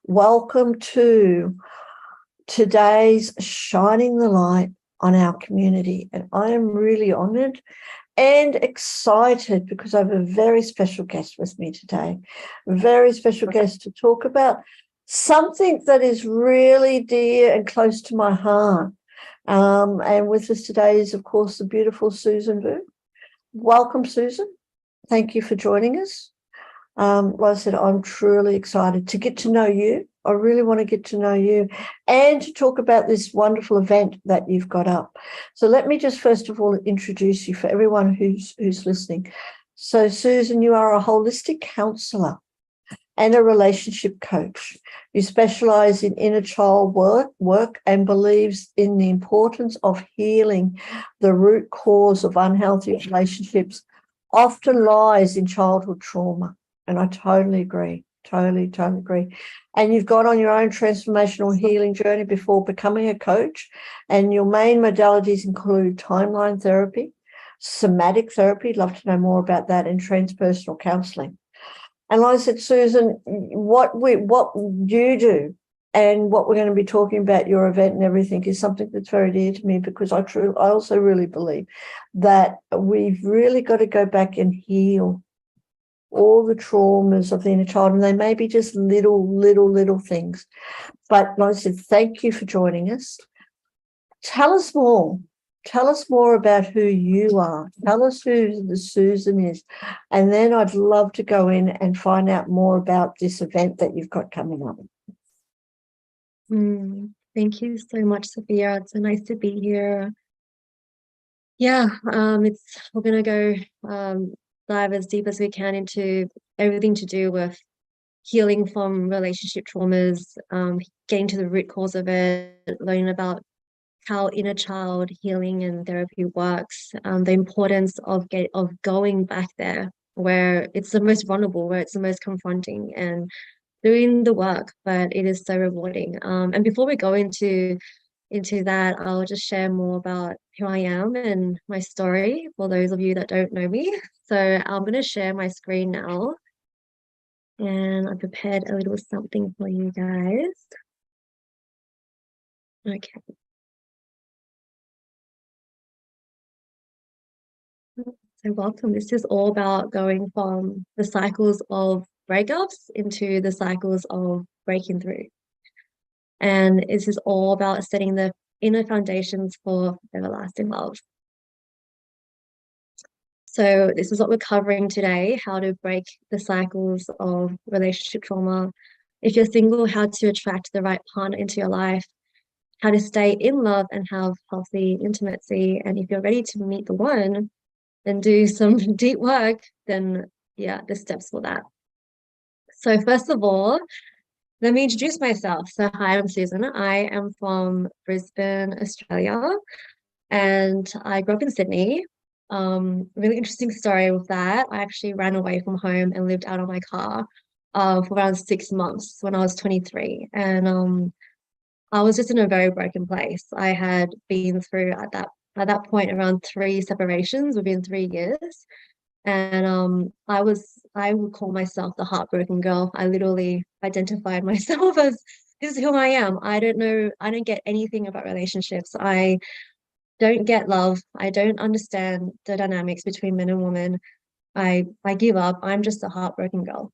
Welcome to today's Shining the Light on Our Community. And I am really honoured and excited because I have a very special guest with me today, a very special guest to talk about something that is really dear and close to my heart. And with us today is, of course, the beautiful Susan Vu. Welcome, Susan. Thank you for joining us. Like I said, I'm truly excited to get to know you. I really want to get to know you and to talk about this wonderful event that you've got up. So let me just first of all introduce you for everyone who's listening. So Susan, you are a holistic counsellor and a relationship coach. You specialise in inner child work and believes in the importance of healing the root cause of unhealthy relationships often lies in childhood trauma. And I totally agree, totally agree. And you've gone on your own transformational healing journey before becoming a coach. And your main modalities include timeline therapy, somatic therapy, love to know more about that, and transpersonal counselling. And like I said, Susan, what you do and what we're going to be talking about, your event and everything, is something that's very dear to me, because I also really believe that we've really got to go back and heal all the traumas of the inner child, and they may be just little things. But like I said, thank you for joining us. Tell us more. Tell us more about who you are. Tell us who the Susan is. And then I'd love to go in and find out more about this event that you've got coming up. Thank you so much, Sophia. It's so nice to be here. Yeah, we're gonna go dive as deep as we can into everything to do with healing from relationship traumas, getting to the root cause of it, learning about how inner child healing and therapy works, the importance of going back there where it's the most vulnerable, where it's the most confronting, and doing the work, but it is so rewarding. And before we go into that, I'll just share more about who I am and my story for those of you that don't know me. So I'm going to share my screen now, and I prepared a little something for you guys. Okay. So welcome. This is all about going from the cycles of breakups into the cycles of breaking through. And this is all about setting the inner foundations for everlasting love. So this is what we're covering today: how to break the cycles of relationship trauma. If you're single, how to attract the right partner into your life, how to stay in love and have healthy intimacy. And if you're ready to meet the one and do some deep work, then yeah, the steps for that. So first of all, let me introduce myself. So hi, I'm Susan. I am from Brisbane, Australia, and I grew up in Sydney. Really interesting story with that. I actually ran away from home and lived out of my car for around 6 months when I was 23. And I was just in a very broken place. I had been through at that point around 3 separations within 3 years. And I would call myself the heartbroken girl. I literally identified myself as, this is who I am. I don't get anything about relationships. I don't get love. I don't understand the dynamics between men and women. I give up. I'm just a heartbroken girl.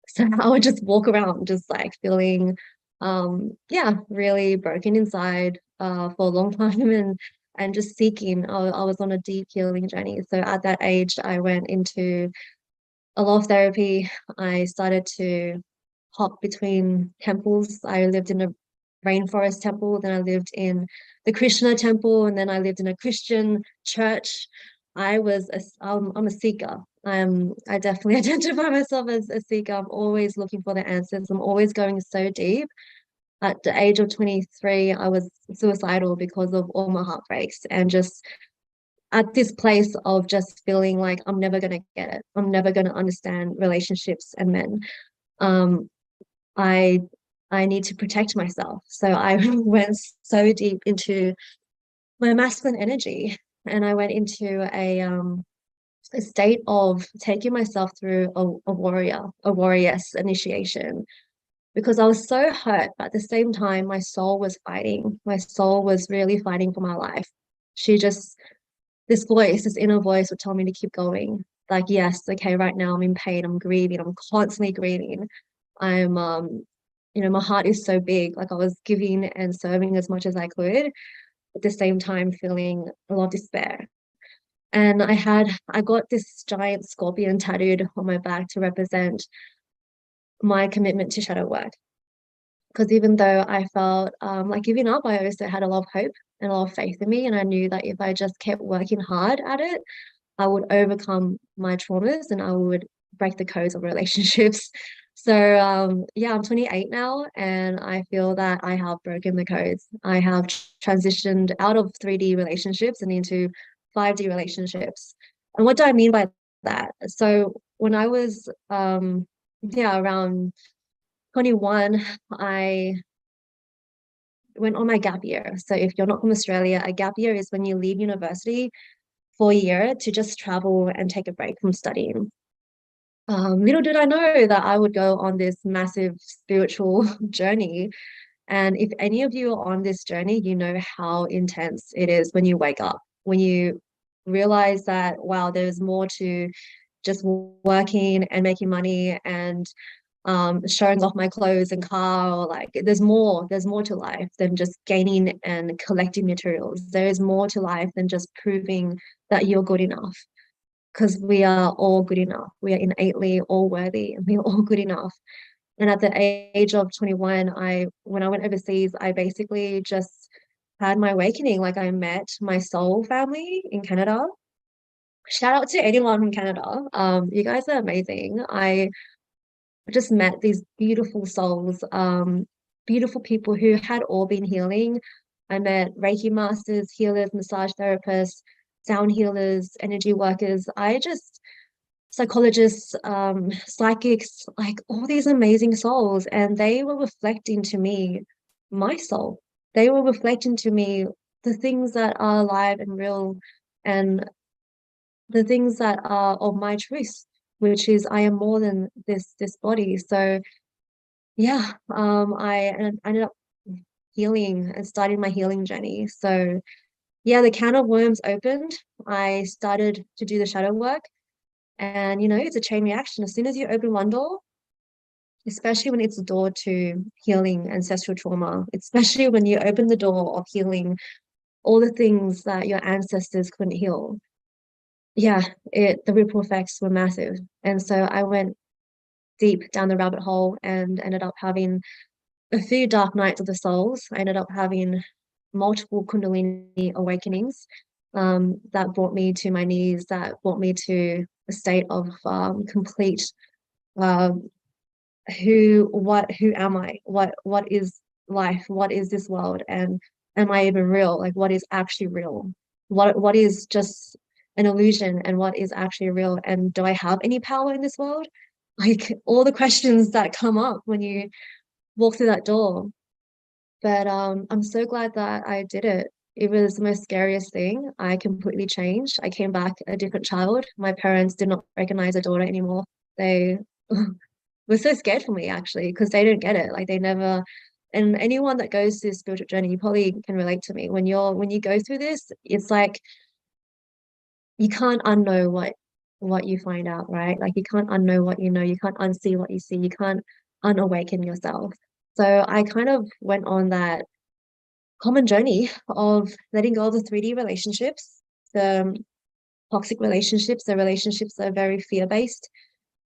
So I would just walk around just like feeling really broken inside for a long time, and just seeking. I was on a deep healing journey. So at that age, I went into a lot of therapy. I started to hop between temples. I lived in a rainforest temple, then I lived in the Krishna temple, and then I lived in a Christian church. I'm a seeker. I definitely identify myself as a seeker. I'm always looking for the answers. I'm always going so deep. At the age of 23, I was suicidal because of all my heartbreaks, and just at this place of just feeling like I'm never going to get it. I'm never going to understand relationships and men. I need to protect myself. So I went so deep into my masculine energy, and I went into a state of taking myself through a warrioress initiation. because I was so hurt, but at the same time, my soul was fighting. My soul was really fighting for my life. She just, this voice, this inner voice would tell me to keep going. Like, yes, okay, right now I'm in pain, I'm grieving, I'm constantly grieving. I'm my heart is so big. Like I was giving and serving as much as I could, at the same time feeling a lot of despair. And I got this giant scorpion tattooed on my back to represent my commitment to shadow work. Because even though I felt like giving up, I also had a lot of hope and a lot of faith in me. And I knew that if I just kept working hard at it, I would overcome my traumas and I would break the codes of relationships. So yeah, I'm 28 now and I feel that I have broken the codes. I have transitioned out of 3D relationships and into 5D relationships. And what do I mean by that? So when I was around 21, I went on my gap year. So if you're not from Australia, a gap year is when you leave university for a year to just travel and take a break from studying. Little did I know that I would go on this massive spiritual journey. And if any of you are on this journey, you know how intense it is when you wake up, when you realize that, wow, there's more to just working and making money and showing off my clothes and car, or like there's more to life than just gaining and collecting materials. There is more to life than just proving that you're good enough, because we are all good enough. We are innately all worthy and we are all good enough. And at the age of 21, when I went overseas, I basically just had my awakening. Like I met my soul family in Canada. Shout out to anyone from Canada. You guys are amazing. I just met these beautiful souls, beautiful people who had all been healing. I met Reiki masters, healers, massage therapists, sound healers, energy workers. Psychologists, psychics, like all these amazing souls. And they were reflecting to me my soul. They were reflecting to me the things that are alive and real and the things that are of my truth, which is I am more than this body. So yeah, ended up healing and starting my healing journey. So yeah, the can of worms opened. I started to do the shadow work, and it's a chain reaction. As soon as you open one door, especially when it's a door to healing ancestral trauma, especially when you open the door of healing all the things that your ancestors couldn't heal. Yeah, the ripple effects were massive. And so I went deep down the rabbit hole and ended up having a few dark nights of the souls. I ended up having multiple Kundalini awakenings that brought me to my knees, that brought me to a state of complete uh, who am I? What is life? What is this world? And am I even real? Like what is actually real? What is just an illusion and what is actually real? And do I have any power in this world? Like all the questions that come up when you walk through that door. But I'm so glad that I did it. It was the most scariest thing. I completely changed. I came back a different child. My parents did not recognize a daughter anymore. They were so scared for me actually because they didn't get it. Like they never. And anyone that goes through this spiritual journey, you probably can relate to me. When you go through this, it's like you can't unknow what you find out, right? Like you can't unknow what you know. You can't unsee what you see. You can't unawaken yourself. So I kind of went on that common journey of letting go of the 3D relationships, the toxic relationships, the relationships that are very fear-based,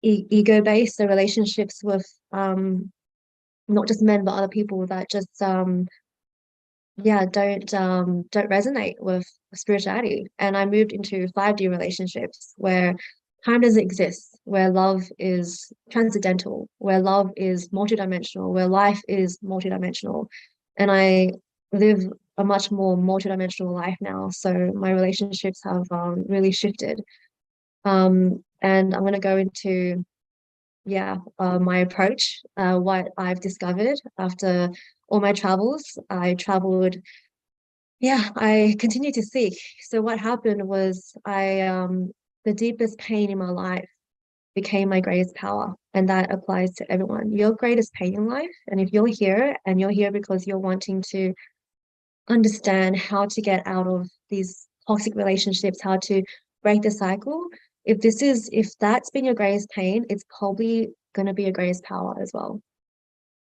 ego-based, the relationships with not just men but other people that just don't resonate with spirituality. And I moved into 5D relationships where time doesn't exist, where love is transcendental, where love is multidimensional, where life is multidimensional. And I live a much more multidimensional life now. So my relationships have really shifted. And I'm going to go into my approach, what I've discovered after all my travels. I continued to seek. So what happened was the deepest pain in my life became my greatest power. And that applies to everyone. Your greatest pain in life, and if you're here and you're here because you're wanting to understand how to get out of these toxic relationships, how to break the cycle, if that's been your greatest pain, it's probably going to be your greatest power as well.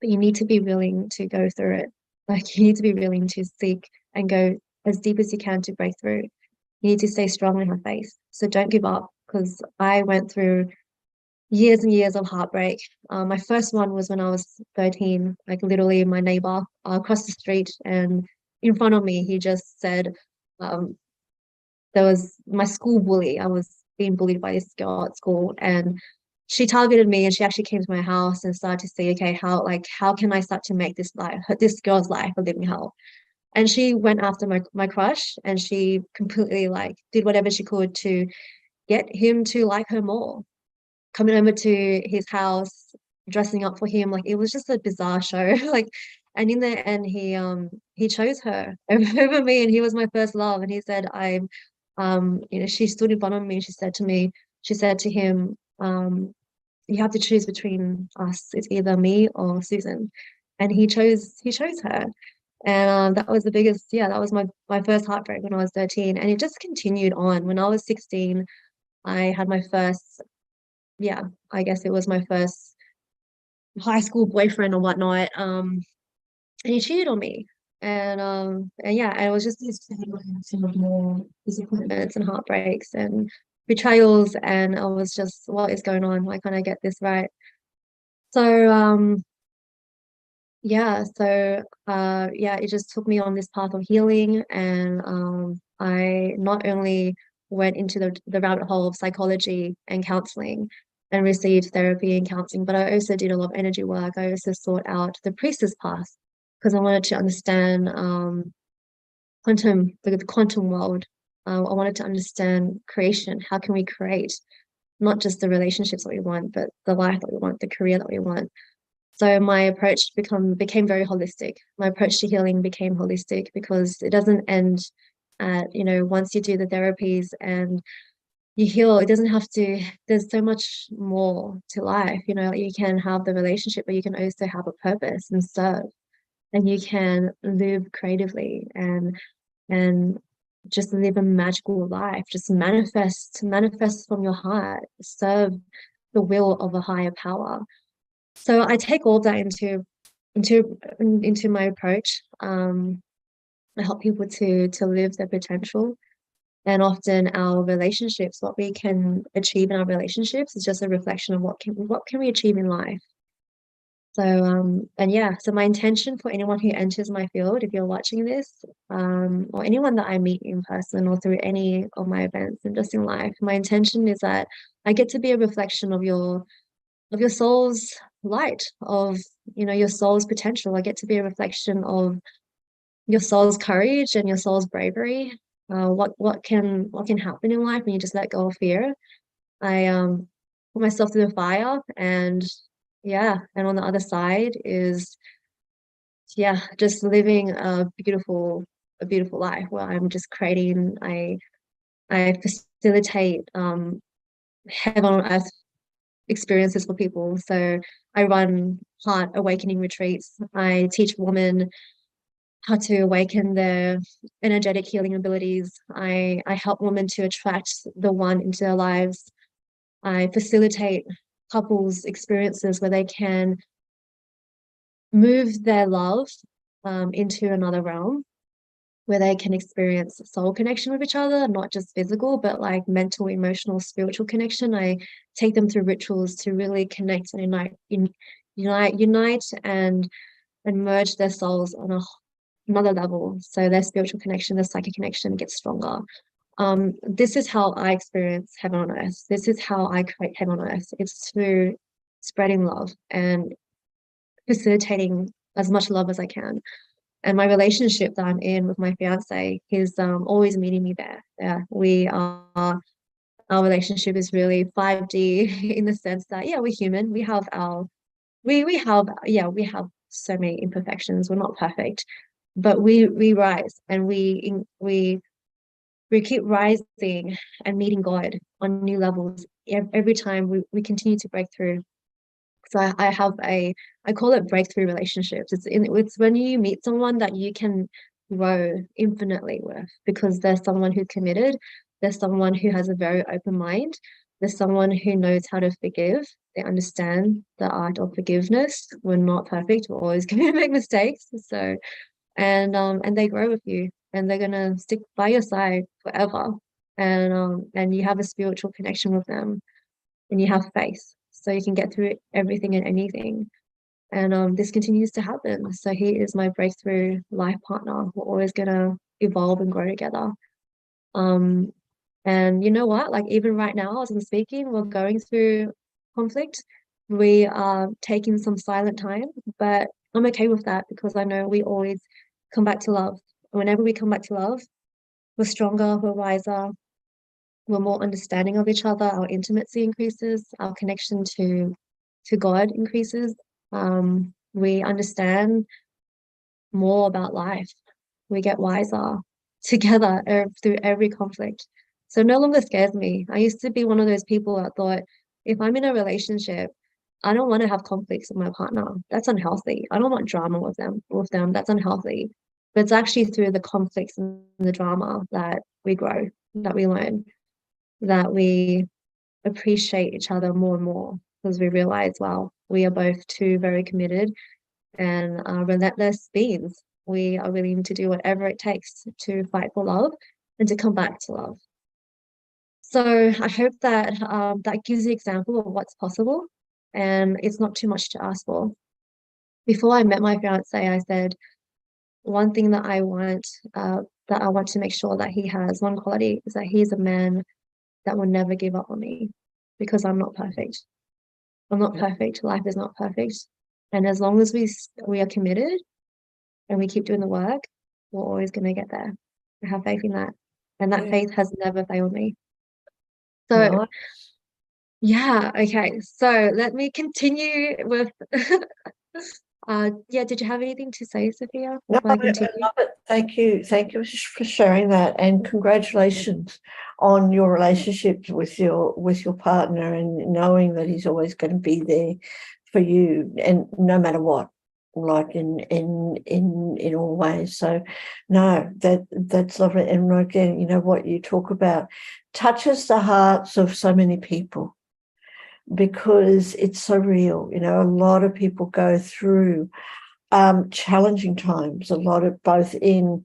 But you need to be willing to go through it. Like you need to be willing to seek and go as deep as you can to break through. You need to stay strong and have faith. So don't give up, because I went through years and years of heartbreak. My first one was when I was 13, like literally my neighbor across the street and in front of me, he just said, um, there was my school bully. I was being bullied by this girl at school, and she targeted me, and she actually came to my house and started to see, okay, how can I start to make this girl's life a living hell? And she went after my crush, and she completely like did whatever she could to get him to like her more, coming over to his house, dressing up for him. Like it was just a bizarre show. Like, and in the end, he chose her over me, and he was my first love. And he said, she stood in front of me, and she said to him, you have to choose between us. It's either me or Susan. And he chose her. And that was the biggest, yeah, that was my first heartbreak when I was 13. And it just continued on. When I was 16, I had my first, yeah, I guess it was my first high school boyfriend or whatnot. And he cheated on me. And yeah, and it was just these more disappointments and heartbreaks and betrayals. And I was just, what is going on? Why can't I get this right? So yeah, it just took me on this path of healing. And I not only went into the rabbit hole of psychology and counseling and received therapy and counseling, but I also did a lot of energy work. I also sought out the priestess path because I wanted to understand the quantum world. I wanted to understand creation. How can we create not just the relationships that we want, but the life that we want, the career that we want? So my approach became very holistic. My approach to healing became holistic because it doesn't end at, once you do the therapies and you heal, it doesn't have to, there's so much more to life. You can have the relationship, but you can also have a purpose and serve, and you can live creatively and just live a magical life. Just manifest from your heart, serve the will of a higher power. So I take all that into my approach. I help people to live their potential. And often our relationships, what we can achieve in our relationships is just a reflection of what can we achieve in life. So and yeah, so my intention for anyone who enters my field, if you're watching this, or anyone that I meet in person or through any of my events and just in life, my intention is that I get to be a reflection of your soul's light, of your soul's potential. I get to be a reflection of your soul's courage and your soul's bravery. What can happen in life when you just let go of fear. I put myself through the fire, and yeah, and on the other side is, yeah, just living a beautiful life where I'm just creating. I facilitate heaven on earth experiences for people. So I run heart awakening retreats. I teach women how to awaken their energetic healing abilities. I help women to attract the one into their lives. I facilitate couples experiences where they can move their love into another realm, where they can experience soul connection with each other, not just physical, but like mental, emotional, spiritual connection. I take them through rituals to really connect and unite and merge their souls on another level. So their spiritual connection, their psychic connection gets stronger. This is how I experience heaven on earth. This is how I create heaven on earth. It's through spreading love and facilitating as much love as I can. And my relationship that I'm in with my fiance, he's always meeting me there. Yeah, our relationship is really 5D in the sense that, yeah, we're human. We have so many imperfections. We're not perfect, but we rise, and we keep rising and meeting God on new levels every time we continue to break through. So I call it breakthrough relationships. It's when you meet someone that you can grow infinitely with, because there's someone who's committed, there's someone who has a very open mind, there's someone who knows how to forgive. They understand the art of forgiveness. We're not perfect. We're always going to make mistakes. So and they grow with you, and they're gonna stick by your side forever. And you have a spiritual connection with them, and you have faith, so you can get through everything and anything. And this continues to happen. So he is my breakthrough life partner. We're always gonna evolve and grow together. Um, and you know what? Like even right now, as I'm speaking, we're going through conflict. We are taking some silent time, but I'm okay with that because I know we always come back to love. Whenever we come back to love, we're stronger, we're wiser, we're more understanding of each other, our intimacy increases, our connection to God increases. We understand more about life. We get wiser together through every conflict. So it no longer scares me. I used to be one of those people that thought if I'm in a relationship, I don't want to have conflicts with my partner. That's unhealthy. I don't want drama with them. That's unhealthy. But it's actually through the conflicts and the drama that we grow, that we learn, that we appreciate each other more and more because we realize, wow, we are both two very committed and relentless beings. We are willing to do whatever it takes to fight for love and to come back to love. So I hope that that gives you an example of what's possible, and it's not too much to ask for. Before I met my fiance, I said one thing that I want to make sure that he has, one quality is that he's a man that will never give up on me, because I'm not perfect. I'm not perfect. Life is not perfect. And as long as we are committed and we keep doing the work, we're always going to get there. I have faith in that. And that Yeah. faith has never failed me. So, Nice. yeah, okay. So let me continue with yeah, did you have anything to say, Sophia, No, before I I continue? love it. Thank you. Thank you for sharing that, and congratulations on your relationship with your partner, and knowing that he's always going to be there for you, and no matter what, like in all ways. So, no, that's lovely. And again, you know what you talk about touches the hearts of so many people because it's so real. You know, a lot of people go through challenging times, a lot of both in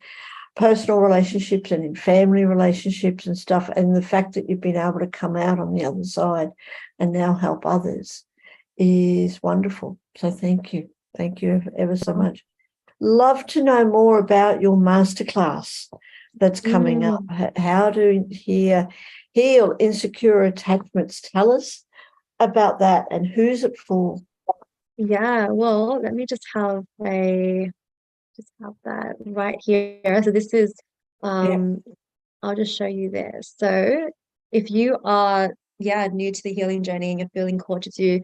personal relationships and in family relationships and stuff. And the fact that you've been able to come out on the other side and now help others is wonderful. So thank you. Thank you ever so much. Love to know more about your masterclass that's coming up. Mm, How to heal insecure attachments. Tell us about that, and who's it for? yeah, well, let me just have that right here. So this is Yeah. um I'll just show you there. So if you are, yeah, new to the healing journey and you're feeling called to do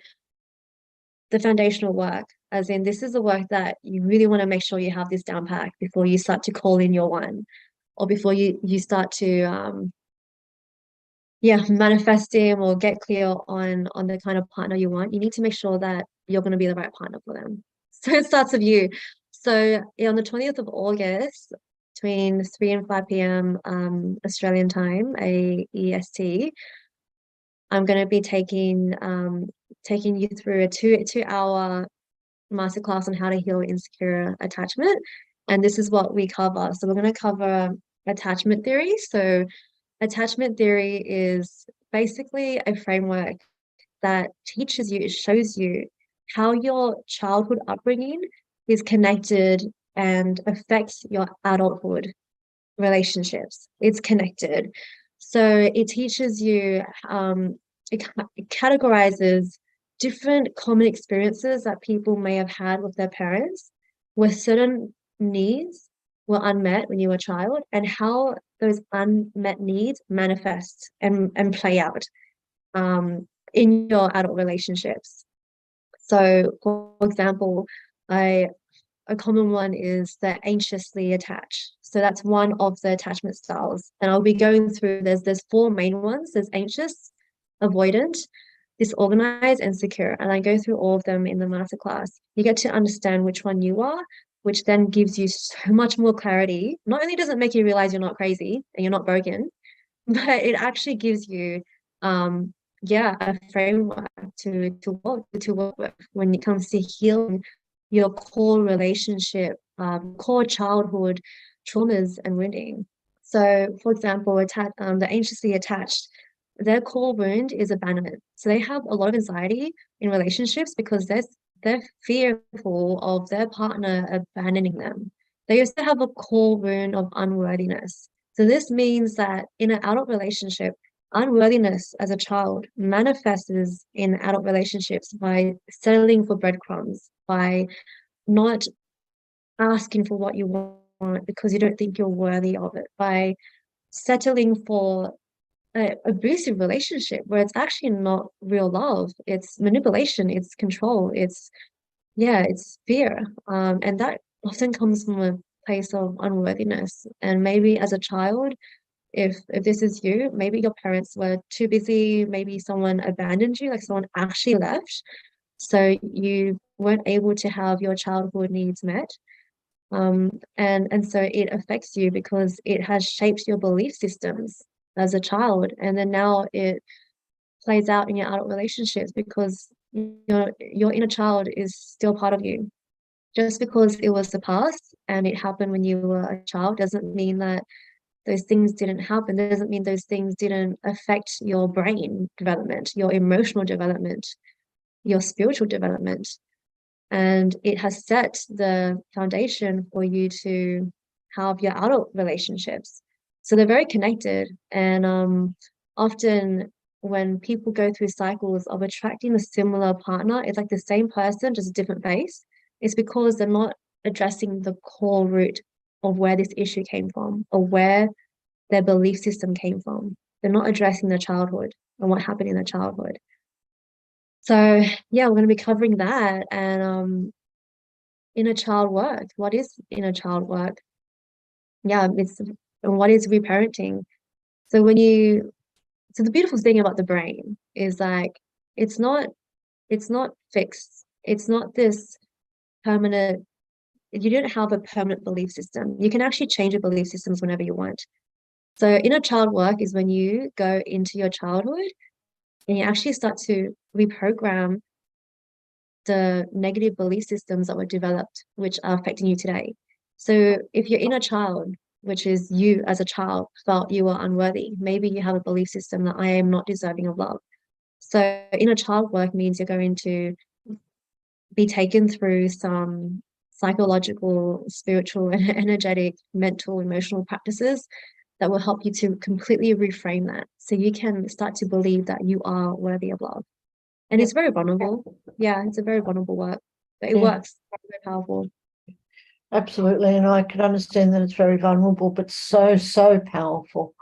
the foundational work, as in this is the work that you really want to make sure you have this down pat before you start to call in your one, or before you start to yeah, manifest him or get clear on the kind of partner you want. You need to make sure that you're going to be the right partner for them. So it starts with you. So yeah, on the 20th of August, between 3 and 5 p.m. Australian time, AEST, I'm going to be taking you through a two-hour masterclass on how to heal insecure attachment. And this is what we cover. So we're going to cover attachment theory. So attachment theory is basically a framework that teaches you, it shows you how your childhood upbringing is connected and affects your adulthood relationships. It's connected. So it teaches you, it categorizes different common experiences that people may have had with their parents, where certain needs were unmet when you were a child, and how those unmet needs manifest and play out in your adult relationships. So, for example, I a common one is the anxiously attached. So that's one of the attachment styles. And I'll be going through, there's four main ones. There's anxious, avoidant, disorganized, and secure. And I go through all of them in the masterclass. You get to understand which one you are, which then gives you so much more clarity. Not only does it make you realize you're not crazy and you're not broken, but it actually gives you yeah, a framework to work with when it comes to healing your core relationship, core childhood traumas and wounding. So, for example, the anxiously attached, their core wound is abandonment. So they have a lot of anxiety in relationships because they're fearful of their partner abandoning them. They also have a core wound of unworthiness. So this means that in an adult relationship, unworthiness as a child manifests in adult relationships by settling for breadcrumbs, by not asking for what you want because you don't think you're worthy of it, by settling for an abusive relationship where it's actually not real love, it's manipulation, it's control, it's fear. And that often comes from a place of unworthiness. And maybe as a child, if this is you, maybe your parents were too busy, maybe someone abandoned you, like someone actually left, so you weren't able to have your childhood needs met. And so it affects you because it has shaped your belief systems as a child, and then now it plays out in your adult relationships because your inner child is still part of you. Just because it was the past and it happened when you were a child doesn't mean that those things didn't happen. It doesn't mean those things didn't affect your brain development, your emotional development, your spiritual development. And it has set the foundation for you to have your adult relationships. So they're very connected. And often when people go through cycles of attracting a similar partner, it's like the same person, just a different face. It's because they're not addressing the core root of where this issue came from or where their belief system came from. They're not addressing their childhood and what happened in their childhood. So yeah, we're going to be covering that and inner child work. What is inner child work? Yeah, it's and what is reparenting? So when you so the beautiful thing about the brain is like it's not it's not fixed. It's not this permanent, you don't have a permanent belief system. You can actually change your belief systems whenever you want. So inner child work is when you go into your childhood and you actually start to reprogram the negative belief systems that were developed, which are affecting you today. So if your inner child, which is you as a child, felt you were unworthy, maybe you have a belief system that I am not deserving of love. So inner child work means you're going to be taken through some psychological, spiritual, and energetic, mental, emotional practices that will help you to completely reframe that. So you can start to believe that you are worthy of love. And it's very vulnerable. Yeah, it's a very vulnerable work, but it Yeah, works. It's very powerful. absolutely. And I can understand that it's very vulnerable, but so, so powerful.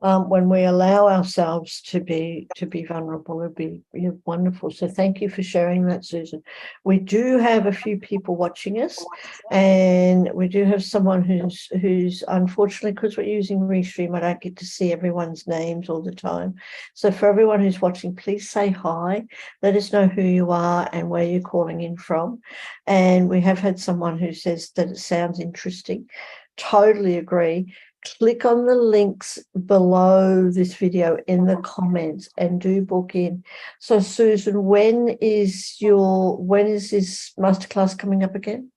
When we allow ourselves to be vulnerable, it'd be wonderful. So thank you for sharing that, Susan. We do have a few people watching us, and we do have someone who's unfortunately, because we're using Restream, I don't get to see everyone's names all the time. So for everyone who's watching, please say hi. Let us know who you are and where you're calling in from. And we have had someone who says that it sounds interesting. Totally agree. Click on the links below this video in the comments and do book in. So Susan, when is this masterclass coming up again?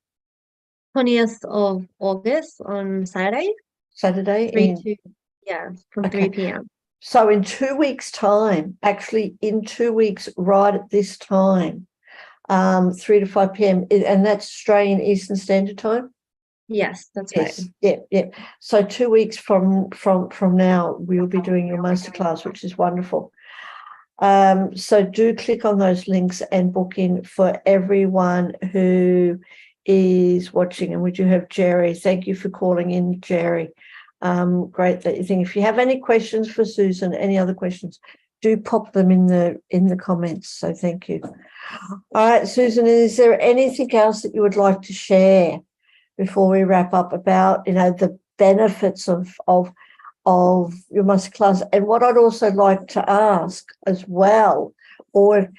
20th of August on Saturday, Saturday 3 in to, yeah, from okay. 3 p.m. So in 2 weeks' time, actually in 2 weeks, right at this time, 3 to 5 p.m. and that's Australian Eastern Standard Time. Yes, that's right. Yes, yeah. So 2 weeks from now, we'll be doing your masterclass, which is wonderful. So do click on those links and book in for everyone who is watching. And we do have Jerry. Thank you for calling in, Jerry. Great that you think. If you have any questions for Susan, any other questions, do pop them in the comments. So thank you. All right, Susan, is there anything else that you would like to share before we wrap up about the benefits of of your masterclass. And what I'd also like to ask as well, or,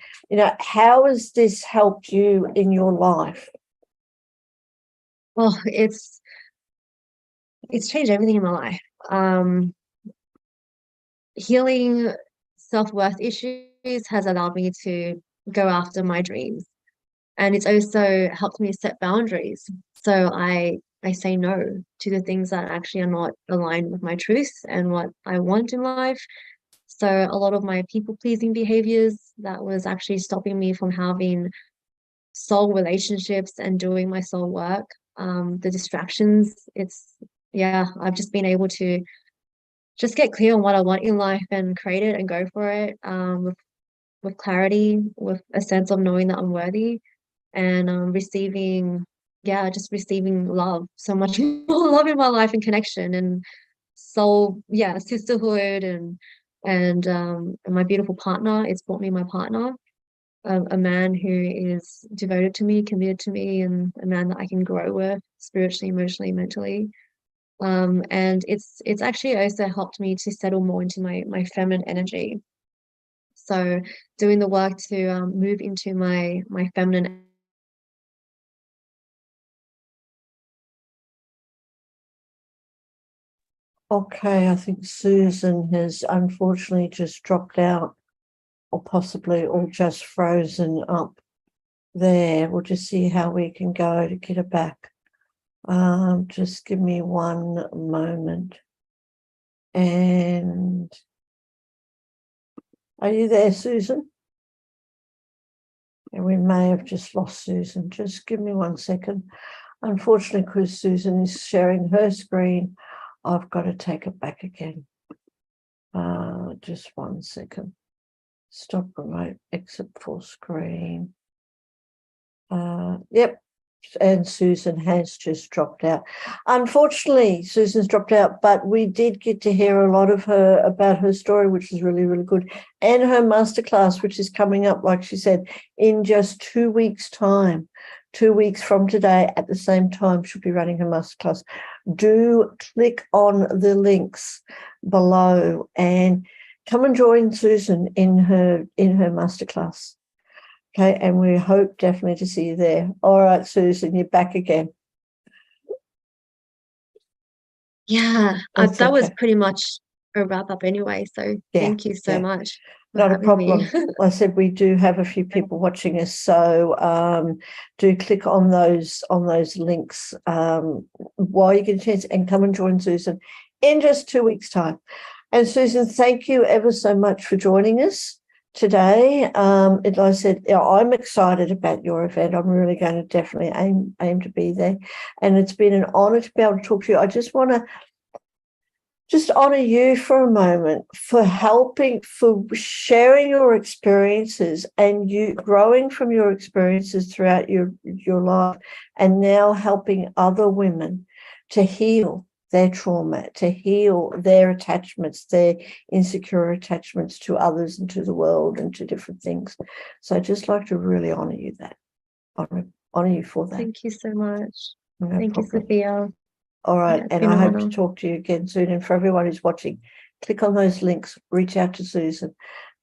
how has this helped you in your life? Oh, it's changed everything in my life. Healing self-worth issues has allowed me to go after my dreams. And it's also helped me set boundaries. So I say no to the things that actually are not aligned with my truths and what I want in life. So a lot of my people-pleasing behaviors that was actually stopping me from having soul relationships and doing my soul work. The distractions, yeah, I've just been able to just get clear on what I want in life and create it and go for it, with clarity, with a sense of knowing that I'm worthy, and just receiving love, so much more love in my life and connection and soul, yeah, sisterhood and my beautiful partner. It's brought me my partner, a man who is devoted to me, committed to me, and a man that I can grow with spiritually, emotionally, mentally. And it's actually also helped me to settle more into my feminine energy. So doing the work to move into my feminine. Okay, I think Susan has unfortunately just dropped out, or possibly all just frozen up there. We'll just see how we can go to get her back. Just give me one moment. And are you there, Susan? And we may have just lost Susan. Just give me 1 second. Unfortunately, because Susan is sharing her screen, I've got to take it back again. Just 1 second. Stop remote, exit full screen. Yep, and Susan has just dropped out. Unfortunately, Susan's dropped out, but we did get to hear a lot of her about her story, which is really, really good, and her masterclass, which is coming up, like she said, in just 2 weeks' time. 2 weeks from today at the same time, she'll be running her masterclass. Do click on the links below and come and join Susan in her masterclass. Okay, and we hope definitely to see you there. All right, Susan, you're back again. Yeah, That's that was okay. pretty much a wrap up anyway. So Yeah, thank you so much for not a having me. problem. I said we do have a few people watching us, so do click on those links while you get a chance and come and join Susan in just 2 weeks' time. And Susan, thank you ever so much for joining us today. As I said, I'm excited about your event. I'm really going to definitely aim to be there. And it's been an honor to be able to talk to you. I just want to honor you for a moment for sharing your experiences and you growing from your experiences throughout your life, and now helping other women to heal their trauma, to heal their attachments, their insecure attachments to others and to the world and to different things. So I'd just like to really honor you honor you for that. Thank you so much. No Thank you, problem. Sophia. All right, Yeah, and I hope to talk to you again soon. And for everyone who's watching, click on those links, reach out to Susan,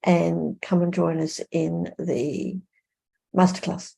and come and join us in the masterclass.